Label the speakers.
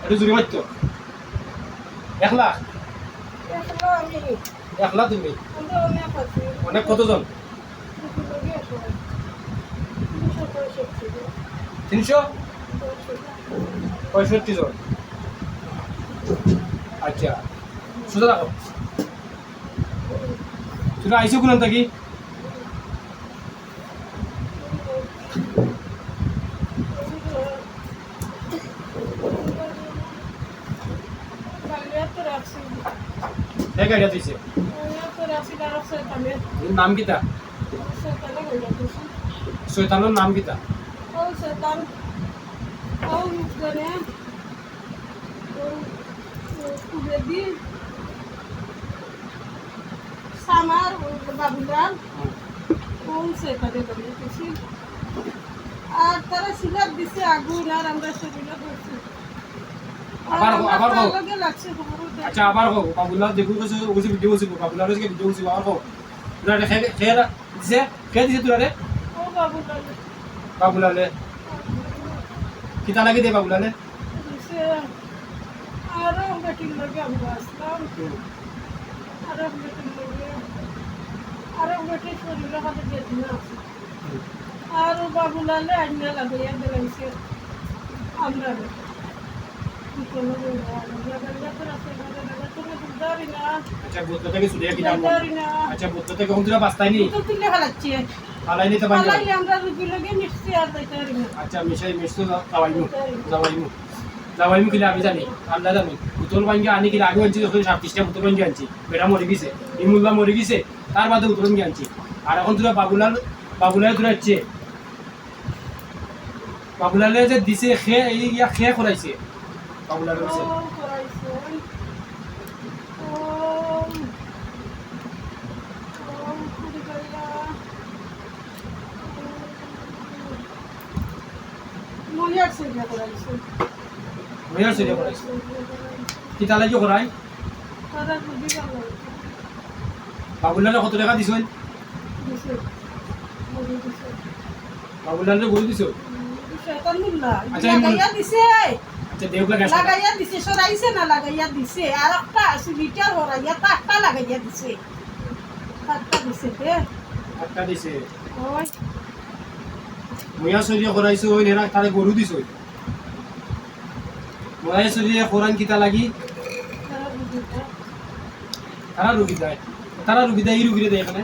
Speaker 1: একটু জুড়ে মারতো 1 লাখ। 1 লাখ তুমি অনেক কতজন? 365 জন। আচ্ছা সোজা রাখো। তুমি আইসো কোন থাকি? গাড়ি দিছে নাম কিতা? শয়তানের নাম কিতা?
Speaker 2: সামার বাবুলাল সেখানে বানিয়েছি আর তারা সিলাপ দিছে আগুন আর আমরা সেগুলো ধরছি
Speaker 1: আবার হোক।
Speaker 2: লগে লাগছে খবর
Speaker 1: আচ্ছা আবার হোক বাবুলাল দেখু গেছে ওকে ভিডিও হইছে বাবুলালের থেকে ভিডিও হইছে আবার হোক। তোরা খেয়ে দিছে তোরা রে
Speaker 2: ও বাবুলাল
Speaker 1: বাবুলালে কিতা লাগি দে বাবুলালে?
Speaker 2: দিছে আরো বেটির লগে আমরা আসলাম আরো বেটির লগে আরো বেটির শরীরে হাতে যেতে না আর বাবুলালে আইনা লাগাইয়া দিলাইছে আমরা
Speaker 1: আচ্ছা বুদ্ধ থেকে সুরিয়া কি জানবো? আচ্ছা বুদ্ধ থেকে কোন তোরা বাস্তাই নি পালাই নি তো বাঞ্জা। আচ্ছা মিশাই মিশতো যাওয়াইমু কিলা আমি জানি আল্লাহ জানি উতল বাঙ্গি আনি কিলা আগে আনছি যখন 37টা উতল বাঙ্গি আনছি বেটা মরে গেছে ইমুল্লাহ মরে গেছে তার বাদে উতল বাঙ্গি আনছি আর এখন তোরা বাবুলাল তোরা হচ্ছে বাবুলালে যে দিছে খেয়ে করাইছে বাবুলাল হচ্ছে মহিয়ার সুরিয়া করাইছে কিতা লাগি করাই বাবুলালে কত টাকা দিছ? বাবুলালে বই দিছ? আচ্ছা দেউকা গাছ
Speaker 2: লাগাইয়া দিছে সরাইছে না লাগাইয়া দিছে আর একটা আছে লিটার হরাইয়া তাকটা লাগাইয়া দিছে তাকটা দিছে তে
Speaker 1: একটা দিছে
Speaker 2: ওই
Speaker 1: ময়া সরিয়া করাইছো ওই নেরা তারে গরু দিছ ময়া সরিয়া কোরআন কিতা লাগি তারা রুগী দেয় এই রুগীরে দেয় এখানে